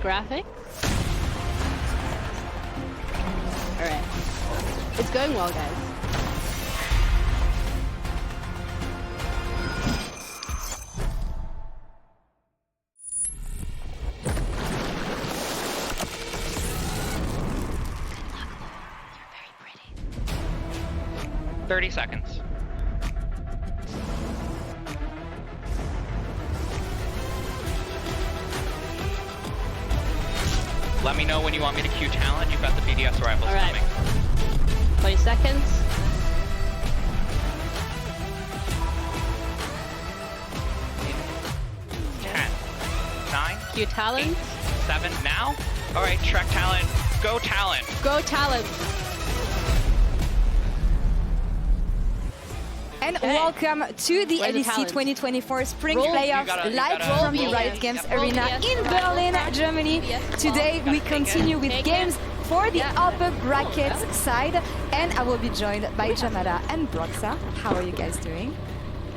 graphics. All right. It's going well, guys. You're very pretty. 30 seconds. Let me know when you want me to queue talent. You've got the BDS rifles coming. 20 seconds. 10, 9, Queue talent. 8, 7, now? All right, Trek talent, go talent. Go talent. And welcome to the LEC 2024 Spring Playoffs live from the Riot Games Arena in Berlin, Germany. Today we continue with games for the upper bracket side, and I will be joined by Jamada and Broxa. How are you guys doing?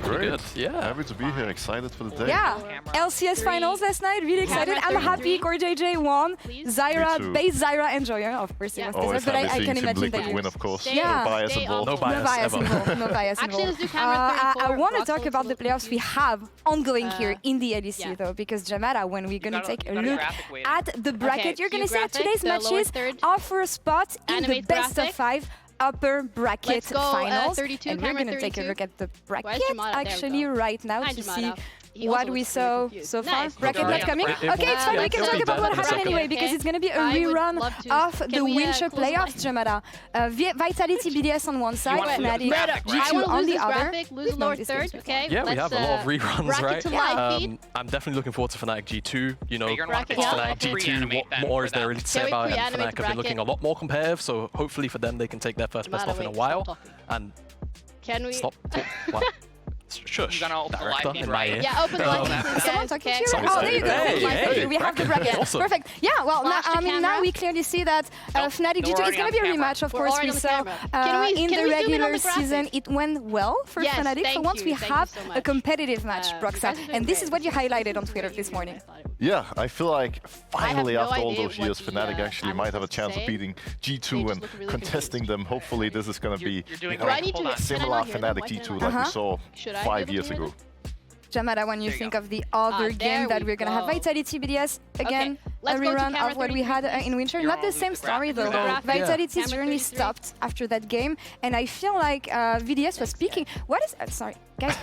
Great. Yeah. Happy to be here, excited for the day. Yeah, LCS finals last night, really excited. I'm happy CoreJJ won. Zyra, base Zyra enjoyer, of course it was deserved, but I can imagine that you win, of course. Yeah. No bias involved. No bias involved. No bias Actually, involved. let's do camera 34. I want to talk about the playoffs we have ongoing here in the LEC yeah. though, because Jamada, when we're gonna take a look graphic waiting. at the bracket, you're gonna see that today's the lower matches third. are for a spot in the Animate best of graphic. 5 upper bracket Let's go, finals. 32, And we're camera gonna take a 32. look at the bracket Jamada? There we actually go. right now Hi, to Jamada. see He what also we looks saw really confused. so far. Nice. Bracket Okay. not coming. Yeah. Okay, it's fine. Yeah, We can it'll talk be about done what in a happened second. anyway, because it's going to be a I would rerun love to. of Can the we, Winter close the playoffs, Jamada. Vitality BDS on one side, wanna look at Fnatic the graphic, right? I G2 want to on lose the this other. graphic, lose the lower third, okay? Yeah, we have a lot of reruns, bracket right? to live feed. I'm definitely looking forward to Fnatic G2. You know, You're gonna want to Bracket, Fnatic G2, what more is there really to say Can we about it? And pre-animate Fnatic the have been looking a bracket? lot more competitive, so hopefully for them they can take their first best Jamada, off in a wait, while. stop talking. And Can we? stop. What? Shush, You're gonna open the director live feed, in my right? ear. Yeah, open the live feed, please, Someone guys, talking okay? to you? Someone's Oh, there you go. saying, hey, We have the bracket. bracket. Awesome. Perfect. Yeah, well, now, Flash the I mean, now camera. we clearly see that Fnatic No, G2 we're is going to already be a on camera. rematch. Of We're course, already we on saw camera. Can we in the zoom in on regular the graphic? season, it went well for Yes, Fnatic. So thank once you, we thank you have so a much. competitive match, You Broxa, guys are doing and this is great. what you highlighted on Twitter this morning. Yeah, I feel like finally no after all idea those what years, the, Fnatic actually might have a chance of say. beating They G2 just and look really contesting them. Hopefully this is going to be You're doing you know, Do I need to? Hold on. Can I similar not hear them? Fnatic Why can I G2 not like hear we them? saw Should I be 5 able to years hear ago. them? Jamada, when you There you think go. of the other there game that we we're going to have, go. Vitality BDS, again, Okay, a let's go to rerun camera of what we 33, had please. in Winter. You're Not the on same the story graphic. though. Graphic. Vitality's Camera journey 33. stopped after that game, and I feel like VDS was speaking. What is... sorry, guys.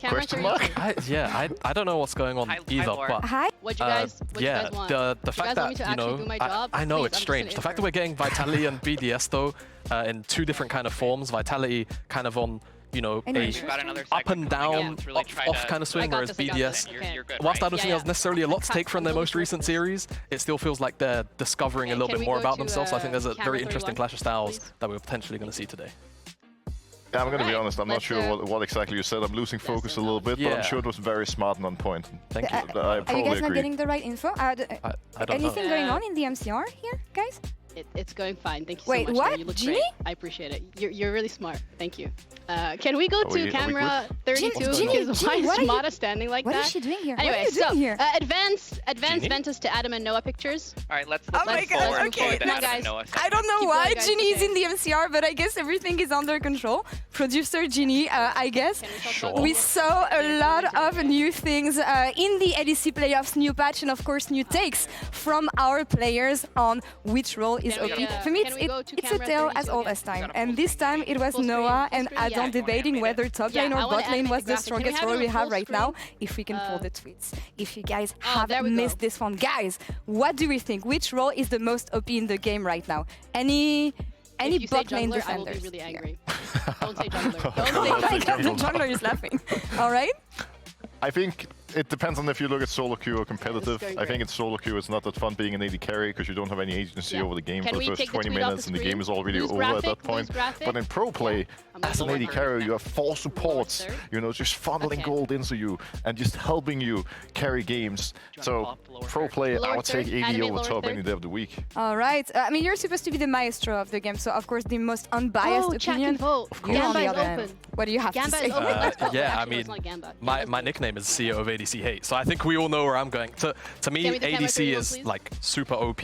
Camera Question mark? 33. I don't know what's going on Hi, either, Laura. but Hi. What you guys yeah, want? the You fact guys want me that to you actually know, do my job? I know Please, it's I'm just strange. an The fact that we're getting Vitality and BDS though in two different kind of forms. Vitality kind of on a We've got another up segment and coming down, in. Let's really try off to- kind of swing, I got whereas this, I got BDS, this. Okay. You're good, whilst I right? don't think there's necessarily a lot to take from their I'm most really recent sorry. series, it still feels like they're discovering a Okay, little can bit we more go about to, themselves. So I think there's a camera very interesting 31, clash of styles please? that we're potentially going to see today. Yeah, I'm going to be Alright, honest, I'm not let's, sure what exactly you said. I'm losing focus a little bit, but Yeah. I'm sure it was very smart and on point. Thank you. I Are you probably guys not agree. getting the right info? I don't Anything know. going on in the MCR here, guys? It's going fine. Thank you Wait, so much. what? You look Genie? great. I appreciate it. You're really smart. Thank you. Can we go Are we to camera good? 32? Genie, Because Genie, why what is are you- Mata standing like What that? is she doing here? Anyway, What are you doing here? advance Genie? Ventus to Adam and Noah pictures. All right, let's Oh my move God, forward. okay, Move forward to let's- Adam and guys. Noah. I don't know Keep why going, guys, Ginny is okay. in the MCR, but I guess everything is under control. Producer Ginny, I guess. Can we talk Sure. about We this? saw a lot of new things in the LEC playoffs, new patch, and of course new takes from our players on which role is Can we, OP. uh, For me, can we go to it's a camera tale as 32 old again? as time. Gotta And this time it was Full screen, Noah full and screen, Adon yeah. debating whether top Yeah, lane I or wanna bot lane animate was the the graphic. Can we strongest have it role we on have full right now. screen? If we can pull the tweets. If you guys Oh, have there we missed go. this one. Guys, what do we think? Which role is the most OP in the game right now? Any If you say bot lane jungler, I will defenders? be really here? angry. Don't say jungler. Oh Don't say my jungler. God, the jungler is laughing. All right. I think it depends on if you look at solo queue or competitive. going I think great. in solo queue it's not that fun being an AD carry because you don't have any agency Yeah. over the game Can for we the first take the 20 tweet off minutes the and the screen? game is already Lose over at that graphic, point. lose graphic. But in pro play, I'm as an gonna AD lower carry, third. you have 4 supports, third. you know, just funneling Okay. gold into you and just helping you carry games. Do you wanna So pull up the lower pro play, I Lower would take third, AD animate over lower top third. any day of the week. All right. I mean, you're supposed to be the maestro of the game, so of course the most unbiased Chat can opinion. vote. You on Gamba the is other hand. open. What do you have to Gamba say? is open. Let's vote. Yeah, Actually, I no, mean, it's not Gamba. my Gamba's nickname is CEO of ADC Hate, so I think we all know where I'm going. To me, Can we do camera ADC 31, is please? like super OP.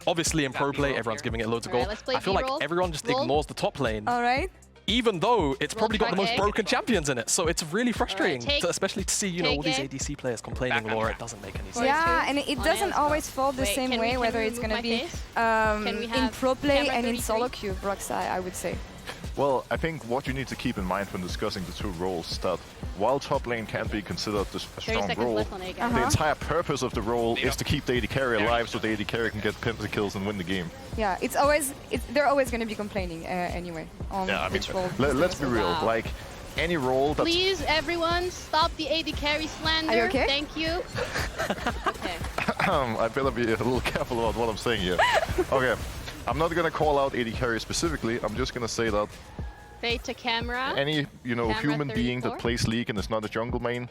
Obviously, in pro play, B-roll everyone's here. giving it loads of Alright, gold. let's play I feel like B-roll. everyone just Roll. ignores the top lane, All right. even though it's probably got the track most A. broken champions in it. So it's really frustrating, take- especially to see all these take A. ADC players complaining, Back on Laura. track. It doesn't make any sense. Forward Yeah, two. and it On doesn't A's always go. fall the Wait, same can way, we whether remove it's going to my be face? Can we in have pro play camera and in 33? solo queue, Broxai, I would say. Well, I think what you need to keep in mind when discussing the two roles is that while top lane can be considered a 30 strong seconds role, left on A, guys. the entire purpose of the role Lead is up. to keep the AD carry There. alive so the AD carry can get pentakills and win the game. Yeah, they're always going to be complaining anyway on Yeah, I mean, which role. let's be real. Wow. Like, any role that's... Please, everyone, stop the AD carry slander. Are you okay? Thank you. Okay. I better be a little careful about what I'm saying here. Okay, I'm not gonna call out AD carry specifically. I'm just gonna say that Fade to camera. any, Camera human being 34. that plays League and is not a jungle main,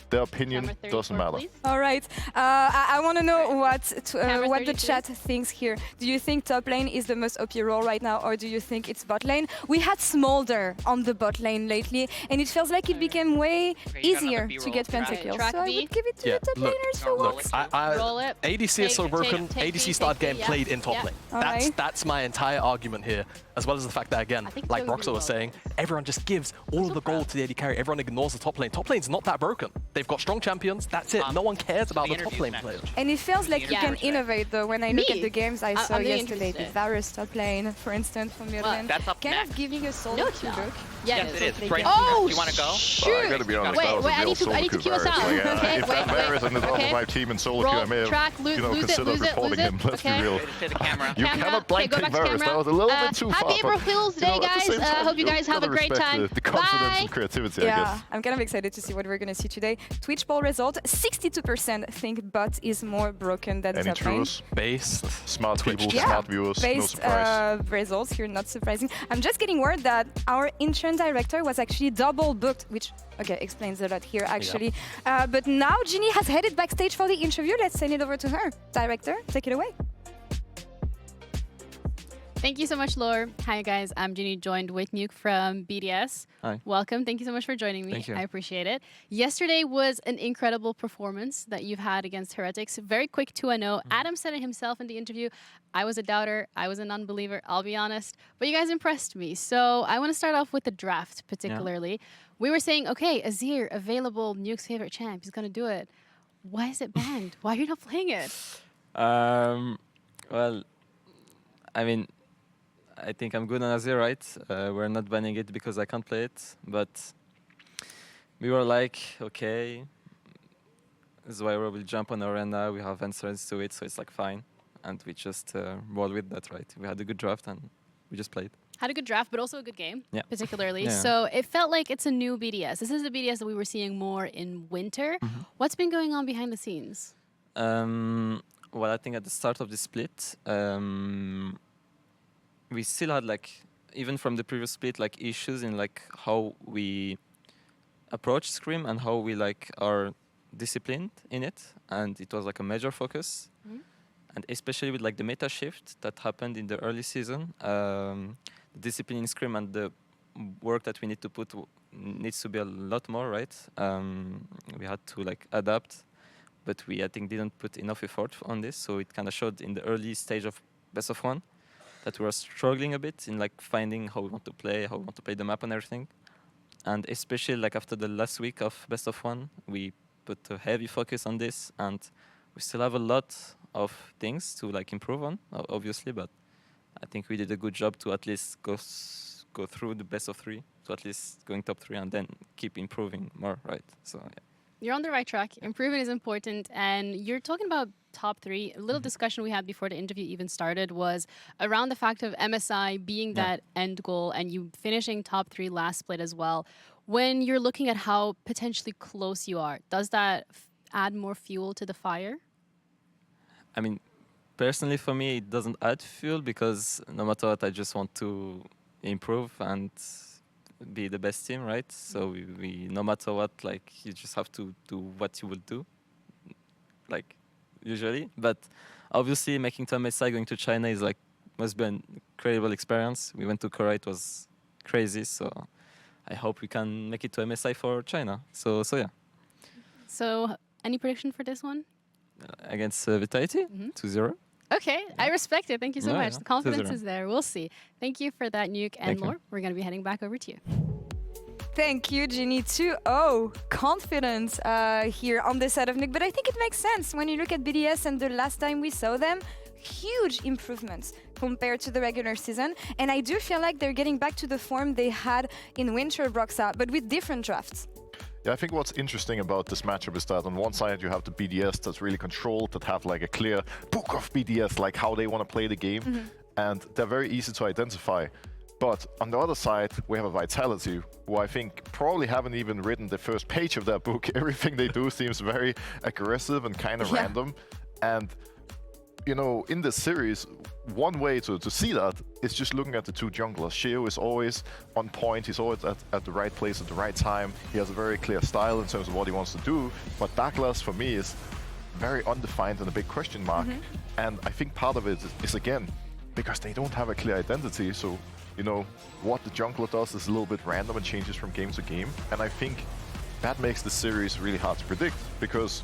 their opinion Camera 34, doesn't matter. please. All right. I want to know what Camera what the 32. chat thinks here. Do you think top lane is the most OP role right now, or do you think it's bot lane? We had Smolder on the bot lane lately, and it feels like it became way Okay, you got easier another to get B-roll. pentakills. Track So I B. would give it to Yeah, the top look, laners for roll once. it. Roll it. ADC is so Take- broken. take ADC B, started take getting B, yeah. played in top Yeah. lane. Alright. That's my entire argument here, as well as the fact that, again, I think it's like going Broxo was really saying, everyone just gives all of the gold to the AD carry. Everyone ignores the top lane. Top lane's not that broken. They've got strong champions. That's it. No one cares about the the top interview's lane next. players. And it feels like you Yeah. can innovate though. When I look Me? at the games I saw I'm really yesterday, the interested. Varus top lane, for instance, from mid lane, That's up kind next. of giving a solo No, it's queue not. look. Yes, it is. It's right. Oh, You want to go? shoot! I gotta be honest, Wait, that was wait, a I real need to solo queue us Varus. out. Like, Okay, if wait, that Varus ended up on okay. my team in solo queue, I Roll, may have track, lose it, considered lose it, reporting lose it. him. Let's Okay. be real. To the camera. You Camera. cannot blind Okay, go pick back to Varus. camera. That was a little bit too far. Happy but, April Fool's you know, Day, at the guys. same time, Hope you guys have a gotta great respect time. The confidence Bye. and creativity, I Yeah, guess. I'm kind of excited to see what we're going to see today. Twitch poll result, 62% think bot is more broken than Any top lane. truths? Based. Smart Twitch people, chat. smart viewers, no Based surprise. results here, not surprising. I'm just getting word that our intern director was actually double booked, which explains a lot here actually. But now Ginny has headed backstage for the interview. Let's send it over to her. Director, take it away. Thank you so much, Laure. Hi, guys. I'm Ginny, joined with Nuke from BDS. Hi. Welcome. Thank you so much for joining me. Thank you. I appreciate it. Yesterday was an incredible performance that you've had against Heretics. Very quick 2-0. Adam said it himself in the interview. I was a doubter. I was an unbeliever, I'll be honest. But you guys impressed me. So I want to start off with the draft, particularly. We were saying, okay, Azir, available, Nuke's favorite champ. He's going to do it. Why is it banned? Why are you not playing it? Well, I mean, I think I'm good on Azir, right? We're not banning it because I can't play it, but we were like, okay, this is why we will jump on Arena, we have answers to it, so it's like fine. And we just roll with that, right? We had a good draft and we just played. Had a good draft, but also a good game, Yeah. particularly. Yeah. So it felt like it's a new BDS. This is the BDS that we were seeing more in winter. What's been going on behind the scenes? Well, I think at the start of the split, we still had like, even from the previous split, like issues in like how we approach Scream and how we like are disciplined in it, and it was like a major focus. And especially with like the meta shift that happened in the early season, the discipline in Scream and the work that we need to put needs to be a lot more, right? We had to like adapt, but we I think didn't put enough effort on this, so it kind of showed in the early stage of best of one that we were struggling a bit in like finding how we want to play, how we want to play the map and everything. And especially like after the last week of best of one, we put a heavy focus on this, and we still have a lot of things to like improve on, obviously, but I think we did a good job to at least go through the best of three, to at least going top three, and then keep improving more, right? So yeah. You're on the right track. Improvement is important. And you're talking about top three. A little discussion we had before the interview even started was around the fact of MSI being that end goal and you finishing top three last split as well. When you're looking at how potentially close you are, does that add more fuel to the fire? I mean, personally for me, it doesn't add fuel because no matter what, I just want to improve and be the best team, right? So we no matter what, like you just have to do what you will do. Like usually. But obviously, making to MSI, going to China is like must be an incredible experience. We went to Korea; it was crazy. So I hope we can make it to MSI for China. So yeah. So any prediction for this one? Against Vitality, 2-0. Okay, I respect it. Thank you so much. The confidence 2-0. is there. We'll see. Thank you for that, Nuke and Lore. We're going to be heading back over to you. Thank you, Ginny. 2-0. Confidence here on the side of Nuke. But I think it makes sense when you look at BDS and the last time we saw them. Huge improvements compared to the regular season. And I do feel like they're getting back to the form they had in Winter Broxa, but with different drafts. Yeah, I think what's interesting about this matchup is that on one side you have the BDS that's really controlled, that have like a clear book of BDS, like how they want to play the game, and they're very easy to identify. But on the other side, we have a Vitality, who I think probably haven't even written the first page of their book. Everything they do seems very aggressive and kind of random. And you know, in this series, one way to see that is just looking at the two junglers. Sheo is always on point, he's always at the right place at the right time. He has a very clear style in terms of what he wants to do, but Douglas, for me, is very undefined and a big question mark. And I think part of it is, again, because they don't have a clear identity, so, you know, what the jungler does is a little bit random and changes from game to game. And I think that makes the series really hard to predict, because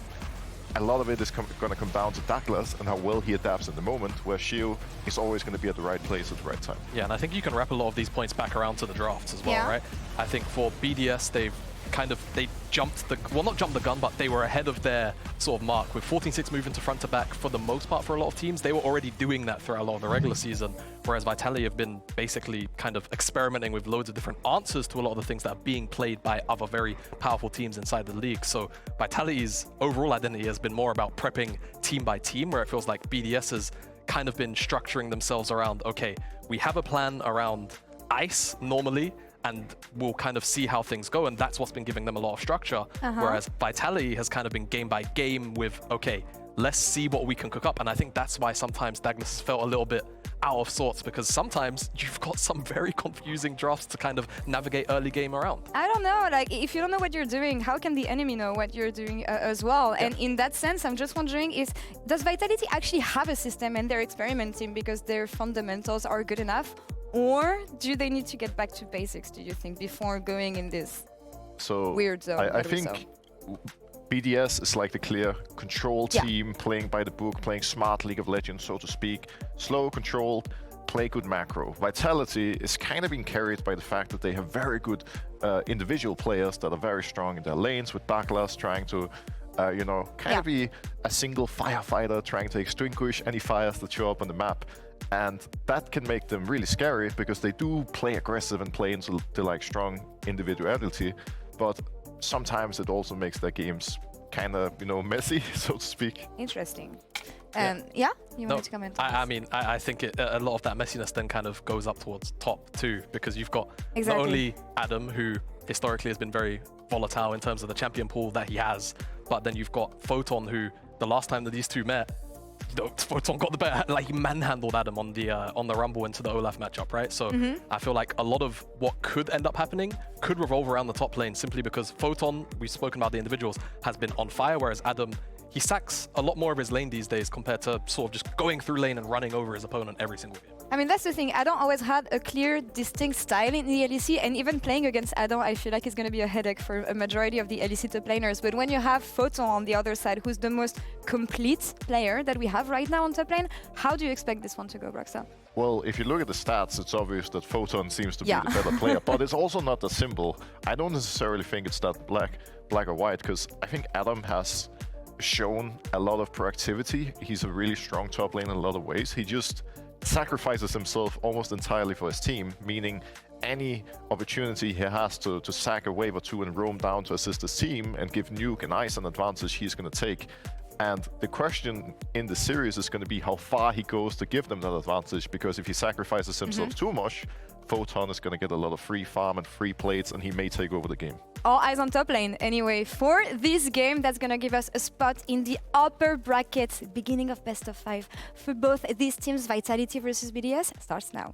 a lot of it is going to come down to Douglas and how well he adapts in the moment, where Sheo is always going to be at the right place at the right time. Yeah, and I think you can wrap a lot of these points back around to the drafts as well, right? I think for BDS, they jumped the, well, not jumped the gun, but they were ahead of their sort of mark. With 14-6 moving to front to back for the most part for a lot of teams, they were already doing that throughout a lot of the regular season, whereas Vitality have been basically kind of experimenting with loads of different answers to a lot of the things that are being played by other very powerful teams inside the league. So Vitality's overall identity has been more about prepping team by team, where it feels like BDS has kind of been structuring themselves around, okay, we have a plan around ice normally, and we'll kind of see how things go, and that's what's been giving them a lot of structure. Whereas Vitality has kind of been game by game with, okay, let's see what we can cook up. And I think that's why sometimes Douglas felt a little bit out of sorts, because sometimes you've got some very confusing drafts to kind of navigate early game around. I don't know, like, if you don't know what you're doing, how can the enemy know what you're doing as well? And in that sense, I'm just wondering, does Vitality actually have a system and they're experimenting because their fundamentals are good enough? Or do they need to get back to basics, do you think, before going in this weird zone? I think BDS is like the clear control team, playing by the book, playing smart League of Legends, so to speak. Slow, controlled, play good macro. Vitality is kind of being carried by the fact that they have very good individual players that are very strong in their lanes, with Douglas trying to you know, kind of be a single firefighter, trying to extinguish any fires that show up on the map. And that can make them really scary, because they do play aggressive and play into like strong individuality, but sometimes it also makes their games kind of, you know, messy, so to speak. Interesting. You wanted to comment? I mean, I think a lot of that messiness then kind of goes up towards top too, because you've got not only Adam, who historically has been very volatile in terms of the champion pool that he has, but then you've got Photon, who the last time that these two met, Photon got the better, like he manhandled Adam on the Rumble into the Olaf matchup, right? So I feel like a lot of what could end up happening could revolve around the top lane, simply because Photon, we've spoken about the individuals, has been on fire, whereas Adam, he sacks a lot more of his lane these days compared to sort of just going through lane and running over his opponent every single game. I mean, that's the thing. Adam always had a clear, distinct style in the LEC, and even playing against Adam, I feel like it's going to be a headache for a majority of the LEC top laners. But when you have Photon on the other side, who's the most complete player that we have right now on top lane, how do you expect this one to go, Broxa? Well, if you look at the stats, it's obvious that Photon seems to be the better player, but it's also not that simple. I don't necessarily think it's that black or white, because I think Adam has shown a lot of proactivity. He's a really strong top lane in a lot of ways. He just sacrifices himself almost entirely for his team, meaning any opportunity he has to sack a wave or two and roam down to assist his team and give Nuke and Ice an advantage, he's going to take. And the question in the series is going to be how far he goes to give them that advantage, because if he sacrifices himself too much, Photon is going to get a lot of free farm and free plates, and he may take over the game. All eyes on top lane anyway for this game. That's going to give us a spot in the upper bracket, beginning of best of 5 for both these teams. Vitality versus BDS starts now.